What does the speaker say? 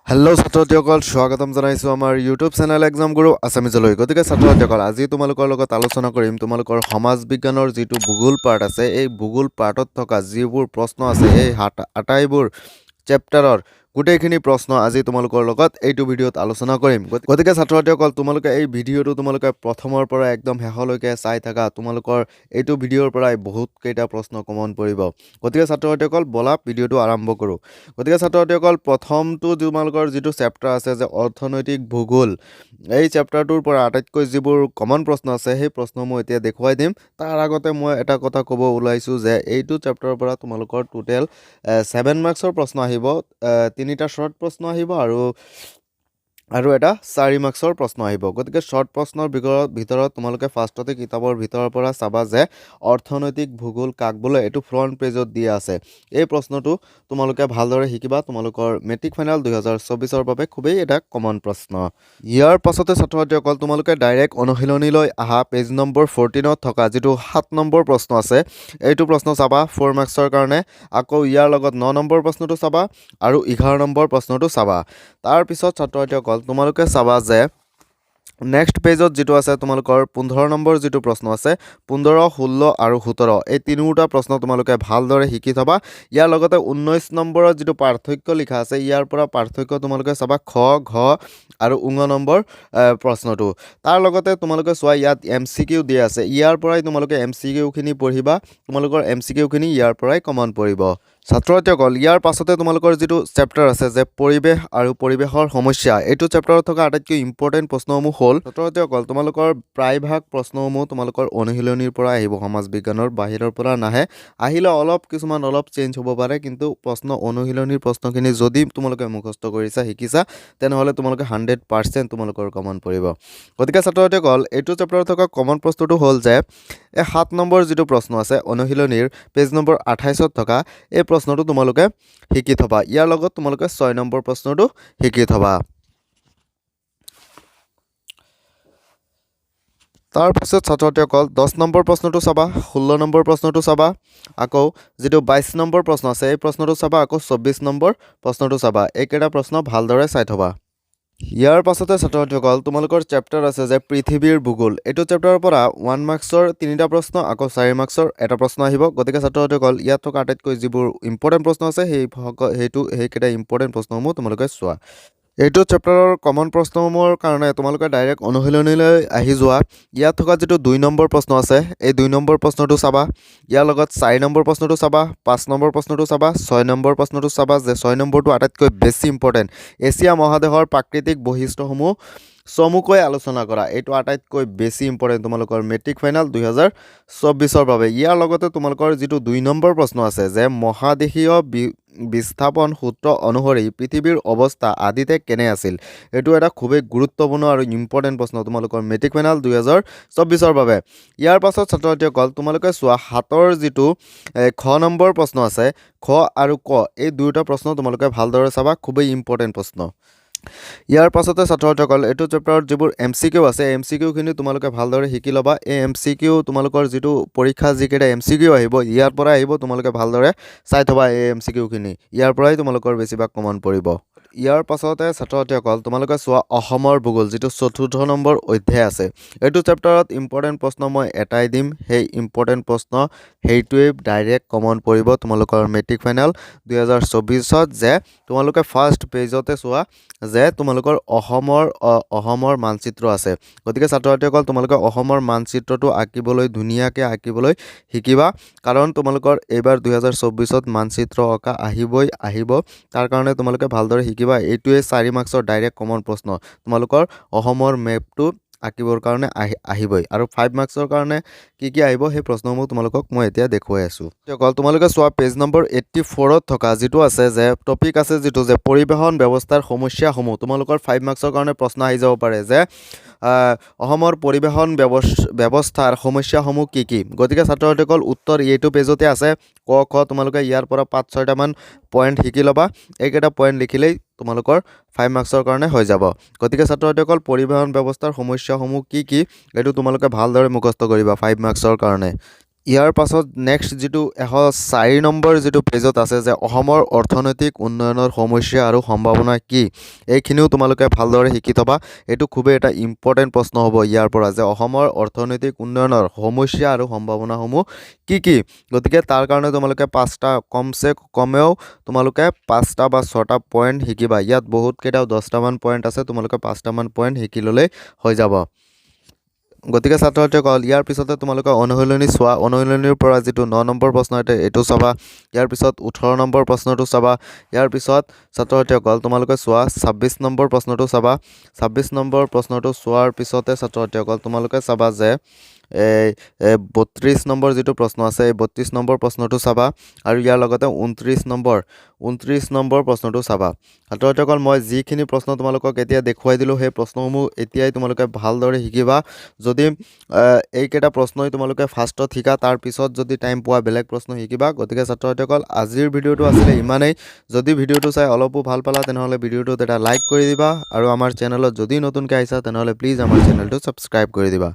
Hello' ছাত্ৰছাত্ৰীসকল স্বাগতম জনাইছোঁ আমাৰ ইউটিউব চেনেল এক্সাম গুৰু আছামিজলৈ। গতিকে ছাত্ৰছাত্ৰীসকল আজি তোমালোকৰ লগত আলোচনা কৰিম তোমালোকৰ সমাজ বিজ্ঞানৰ যিটো ভূগোল পাৰ্ট আছে এই ভূগোল পাৰ্টত থকা যিবোৰ প্ৰশ্ন আছে এই আটাইবোৰ চেপ্টাৰৰ গোটেইখিনি প্ৰশ্ন আজি তোমালোকৰ লগত এইটো ভিডিঅ'ত আলোচনা কৰিম। গতিকে ছাত্ৰছাত্ৰীসকল তোমালোকে এই ভিডিঅ'টো তোমালোকে প্ৰথমৰ পৰা একদম শেষলৈকে চাই থাকা। তোমালোকৰ এইটো ভিডিঅ'ৰ পৰাই বহুত কেইটা প্ৰশ্ন কমন পৰিব। গতিকে ছাত্ৰছাত্ৰীসকল বলা ভিডিঅ'টো আৰম্ভ কৰোঁ। গতিকে ছাত্ৰছাত্ৰীসকল প্ৰথমটো তোমালোকৰ যিটো চেপ্টাৰ আছে যে অৰ্থনৈতিক ভূগোল, এই চেপ্টাৰটোৰ পৰা আটাইতকৈ যিবোৰ কমন প্ৰশ্ন আছে সেই প্ৰশ্ন মই এতিয়া দেখুৱাই দিম। তাৰ আগতে মই এটা কথা ক'ব ওলাইছোঁ যে এইটো চেপ্টাৰৰ পৰা তোমালোকৰ টোটেল 7 মাৰ্কছৰ প্ৰশ্ন আহিব। 3টা শ্বৰ্ট প্ৰশ্ন আহিব আৰু এটা 4 মাৰ্কছৰ প্ৰশ্ন আহিব। গতিকে শ্বৰ্ট প্ৰশ্নৰ ভিতৰত তোমালোকে ফাৰ্ষ্টতে কিতাপৰ ভিতৰৰ পৰা চাবা যে অৰ্থনৈতিক ভূগোল কাক বোলে, এইটো ফ্ৰণ্ট পেজত দিয়া আছে। এই প্ৰশ্নটো তোমালোকে ভালদৰে শিকিবা। তোমালোকৰ মেট্ৰিক ফাইনেল 2024ৰ বাবে খুবেই এটা কমন প্ৰশ্ন। ইয়াৰ পাছতে ছাত্ৰছাত্ৰীসকল তোমালোকে ডাইৰেক্ট অনুশীলনীলৈ আহা। পেজ নম্বৰ 14ত থকা যিটো 7 নম্বৰ প্ৰশ্ন আছে এইটো প্ৰশ্ন চাবা 4 মাৰ্কছৰ কাৰণে। আকৌ ইয়াৰ লগত 9 নম্বৰ প্ৰশ্নটো চাবা আৰু 11 নম্বৰ প্ৰশ্নটো চাবা। তাৰপিছত ছাত্ৰছাত্ৰীসকল তোমালোকে চাবা যে নেক্সট পেজত যিটো আছে তোমালোকৰ 15 নম্বৰ যিটো প্ৰশ্ন আছে 15, 16 আৰু 17 এই তিনিওটা প্ৰশ্ন তোমালোকে ভালদৰে শিকি থবা। ইয়াৰ লগতে 19 নম্বৰত যিটো পাৰ্থক্য লিখা আছে ইয়াৰ পৰা পাৰ্থক্য তোমালোকে চাবা খ, ঘ আৰু ঙ নম্বৰ প্ৰশ্নটো। তাৰ লগতে তোমালোকে চোৱা ইয়াত MCQ দিয়া আছে, ইয়াৰ পৰাই তোমালোকে MCQখিনি পঢ়িবা। তোমালোকৰ MCQখিনি ইয়াৰ পৰাই কমন পৰিব। ছাত্ৰছাত্ৰীসকল ইয়াৰ পাছতে তোমালোকৰ যিটো চেপ্টাৰ আছে যে পৰিৱেশ আৰু পৰিৱেশৰ সমস্যা, এইটো চেপ্টাৰত থকা আটাইতকৈ ইম্পৰ্টেণ্ট প্ৰশ্নসমূহ হ'ল ছাত্ৰছাত্ৰীসকল তোমালোকৰ প্ৰায়ভাগ প্ৰশ্নসমূহ তোমালোকৰ অনুশীলনীৰ পৰা আহিব, সমাজ বিজ্ঞানৰ বাহিৰৰ পৰা নাহে। আহিলে কিছুমান অলপ চেঞ্জ হ'ব পাৰে, কিন্তু প্ৰশ্ন অনুশীলনীৰ প্ৰশ্নখিনি যদি তোমালোকে মুখস্থ কৰিছা শিকিছা তেনেহ'লে তোমালোকে 100% তোমালোকৰ কমন পৰিব। গতিকে ছাত্ৰছাত্ৰীসকল এইটো চেপ্টাৰত থকা কমন প্ৰশ্নটো হ'ল যে এই 7 নম্বৰ যিটো প্ৰশ্ন আছে অনুশীলনীৰ পেজ নম্বৰ 28ত থকা এই প্ৰশ্নটো তোমালোকে শিকি থবা। ইয়াৰ লগত তোমালোকে 6 নম্বৰ প্ৰশ্নটো শিকি থবা। তাৰপিছত ছাত্ৰছাত্ৰীসকল 10 নম্বৰ প্ৰশ্নটো চাবা, 16 নম্বৰ প্ৰশ্নটো চাবা, আকৌ যিটো 22 নম্বৰ প্ৰশ্ন আছে এই প্ৰশ্নটো চাবা, আকৌ 24 নম্বৰ প্ৰশ্নটো চাবা। এইকেইটা প্ৰশ্ন ভালদৰে চাই থবা। ইয়াৰ পাছতে ছাত্ৰছাত্ৰীসকল তোমালোকৰ চেপ্টাৰ আছে যে পৃথিৱীৰ ভূগোল, এইটো চেপ্টাৰৰ পৰা 1 মাৰ্কছৰ 3টা প্ৰশ্ন, আকৌ 4 মাৰ্কছৰ এটা প্ৰশ্ন আহিব। গতিকে ছাত্ৰছাত্ৰীসকল ইয়াত থকা আটাইতকৈ যিবোৰ ইম্পৰ্টেণ্ট প্ৰশ্ন আছে সেইকেইটা ইম্পৰ্টেণ্ট প্ৰশ্নসমূহ তোমালোকে চোৱা। এইটো চেপ্টাৰৰ কমন প্ৰশ্নসমূহৰ কাৰণে তোমালোকে ডাইৰেক্ট অনুশীলনীলৈ আহি যোৱা। ইয়াত থকা যিটো 2 নম্বৰ প্ৰশ্ন আছে এই 2 নম্বৰ প্ৰশ্নটো চাবা। ইয়াৰ লগত 4 নম্বৰ প্ৰশ্নটো চাবা, 5 নম্বৰ প্ৰশ্নটো চাবা, 6 নম্বৰ প্ৰশ্নটো চাবা যে 6 নম্বৰটো আটাইতকৈ বেছি ইম্পৰ্টেণ্ট। এছিয়া মহাদেশৰ প্ৰাকৃতিক বৈশিষ্ট্যসমূহ চমুকৈ আলোচনা কৰা, এইটো আটাইতকৈ বেছি ইম্পৰ্টেণ্ট তোমালোকৰ মেট্ৰিক ফাইনেল 2024ৰ বাবে। ইয়াৰ লগতে তোমালোকৰ যিটো 2 নম্বৰ প্ৰশ্ন আছে যে মহাদেশীয় বিস্থাপন সূত্ৰ অনুসৰি পৃথিৱীৰ অৱস্থা আদিতে কেনে আছিল, এইটো এটা খুবেই গুৰুত্বপূৰ্ণ আৰু ইম্পৰ্টেণ্ট প্ৰশ্ন তোমালোকৰ মেট্ৰিক ফাইনেল 2024ৰ বাবে। ইয়াৰ পাছত ছাত্ৰছাত্ৰীসকল তোমালোকে চোৱা 7ৰ যিটো খ নম্বৰ প্ৰশ্ন আছে, খ আৰু ক এই দুয়োটা প্ৰশ্ন তোমালোকে ভালদৰে চাবা, খুবেই ইম্পৰ্টেণ্ট প্ৰশ্ন। ইয়াৰ পাছতে ছাত্ৰছাত্ৰীসকল এইটো চেপ্টাৰত যিবোৰ MCQ আছে MCQখিনি তোমালোকে ভালদৰে শিকি ল'বা। এই MCQ তোমালোকৰ যিটো পৰীক্ষা যিকেইটা MCQ আহিব ইয়াৰ পৰা আহিব, তোমালোকে ভালদৰে চাই থবা এই MCQখিনি, ইয়াৰ পৰাই তোমালোকৰ বেছিভাগ কমন পৰিব। ইয়াৰ পাছতে ছাত্ৰছাত্ৰীসকল তোমালোকে চোৱা অসমৰ ভূগোল, যিটো 4ৰ্থ নম্বৰ অধ্যায় আছে। এইটো চেপ্টাৰত ইম্পৰ্টেণ্ট প্ৰশ্ন মই এটাই দিম, সেই ইম্পৰ্টেণ্ট প্ৰশ্ন সেইটোৱেই ডাইৰেক্ট কমন পৰিব তোমালোকৰ মেট্ৰিক ফাইনেল 2024ত। যে তোমালোকে ফাৰ্ষ্ট পেজতে চোৱা যে তোমালোকৰ অসমৰ মানচিত্ৰ আছে। গতিকে ছাত্ৰছাত্ৰীসকল তোমালোকে অসমৰ মানচিত্ৰটো ধুনীয়াকৈ আঁকিবলৈ শিকিবা, কাৰণ তোমালোকৰ এইবাৰ 2024ত মানচিত্ৰ অঁকা আহিব। তাৰ কাৰণে তোমালোকে ভালদৰে শিকিবা। এইটোৱে 4 মাৰ্কছৰ ডাইৰেক্ট কমন প্ৰশ্ন, তোমালোকৰ অসমৰ মেপটো আঁকিবৰ কাৰণে আহিবই। আৰু 5 মাৰ্কছৰ কাৰণে কি আহিব সেই প্ৰশ্নসমূহ তোমালোকক মই এতিয়া দেখুৱাই আছোঁ। তোমালোকে চোৱা পেজ নম্বৰ 84ত থকা যিটো আছে যে টপিক আছে যিটো যে পৰিবহণ ব্যৱস্থাৰ সমস্যাসমূহ, তোমালোকৰ 5 মাৰ্কছৰ কাৰণে প্ৰশ্ন আহি যাব পাৰে যে অসমৰ পৰিবহণ ব্যৱস্থাৰ সমস্যাসমূহ কি কি। গতিকে ছাত্ৰছাত্ৰীসকল উত্তৰ এইটো পেজতে আছে। ক খ তোমালোকে ইয়াৰ পৰা 5-6টামান পইণ্ট শিকি ল'বা। এইকেইটা পইণ্ট লিখিলেই তোমালোকৰ 5 মাৰ্কছৰ কাৰণে হৈ যাব। গতিকে ছাত্ৰছাত্ৰীসকল পৰিবহণ ব্যৱস্থাৰ সমস্যাসমূহ কি কি এইটো তোমালোকে ভালদৰে মুখস্থ কৰিবা 5 মাৰ্কছৰ কাৰণে। ইয়াৰ পাছত নেক্সট যিটো 104 নম্বৰ যিটো পেজত আছে যে অসমৰ অৰ্থনৈতিক উন্নয়নৰ সমস্যা আৰু সম্ভাৱনা কি, এইখিনিও তোমালোকে ভালদৰে শিকি থবা। এইটো খুবেই এটা ইম্পৰ্টেণ্ট প্ৰশ্ন হ'ব ইয়াৰ পৰা যে অসমৰ অৰ্থনৈতিক উন্নয়নৰ সমস্যা আৰু সম্ভাৱনাসমূহ কি কি। গতিকে তাৰ কাৰণে তোমালোকে কমেও তোমালোকে 5টা বা 6টা পইণ্ট শিকিবা। ইয়াত বহুতকেইটাও 10টামান পইণ্ট আছে, তোমালোকে 5টামান পইণ্ট শিকি ল'লেই হৈ যাব। গতিকে ছাত্ৰ ছাত্ৰীসকল ইয়াৰ পিছতে তোমালোকে অনুশীলনী চোৱা। অনুশীলনীৰ পৰা যিটো 9 নম্বৰ প্ৰশ্ন এইটো চাবা। ইয়াৰ পিছত 18 নম্বৰ প্ৰশ্নটো চাবা। ইয়াৰ পিছত ছাত্ৰ ছাত্ৰীসকল তোমালোকে চোৱা 26 নম্বৰ প্ৰশ্নটো চাবা। 26 নম্বৰ প্ৰশ্নটো চোৱাৰ পিছতে ছাত্ৰ ছাত্ৰীসকল তোমালোকে চাবা যে 32 নম্বৰ যিটো প্ৰশ্ন আছে এই 32 নম্বৰ প্ৰশ্নটো চাবা আৰু ইয়াৰ লগতে 29 নম্বৰ প্ৰশ্নটো চাবা। ছাত্ৰ ছাত্ৰীসকল মই যিখিনি প্ৰশ্ন তোমালোকক এতিয়া দেখুৱাই দিলোঁ সেই প্ৰশ্নসমূহ এতিয়াই তোমালোকে ভালদৰে শিকিবা। যদি এইকেইটা প্ৰশ্নই তোমালোকে ফাৰ্ষ্টত শিকা, তাৰপিছত যদি টাইম পোৱা বেলেগ প্ৰশ্ন শিকিবা। গতিকে ছাত্ৰ ছাত্ৰীসকল আজিৰ ভিডিঅ'টো আছিলে ইমানেই। যদি ভিডিঅ'টো চাই অলপো ভাল পালা তেনেহ'লে ভিডিঅ'টোত এটা লাইক কৰি দিবা আৰু আমাৰ চেনেলত যদি নতুনকৈ আহিছা তেনেহ'লে প্লিজ আমাৰ চেনেলটো ছাবস্ক্ৰাইব কৰি দিবা।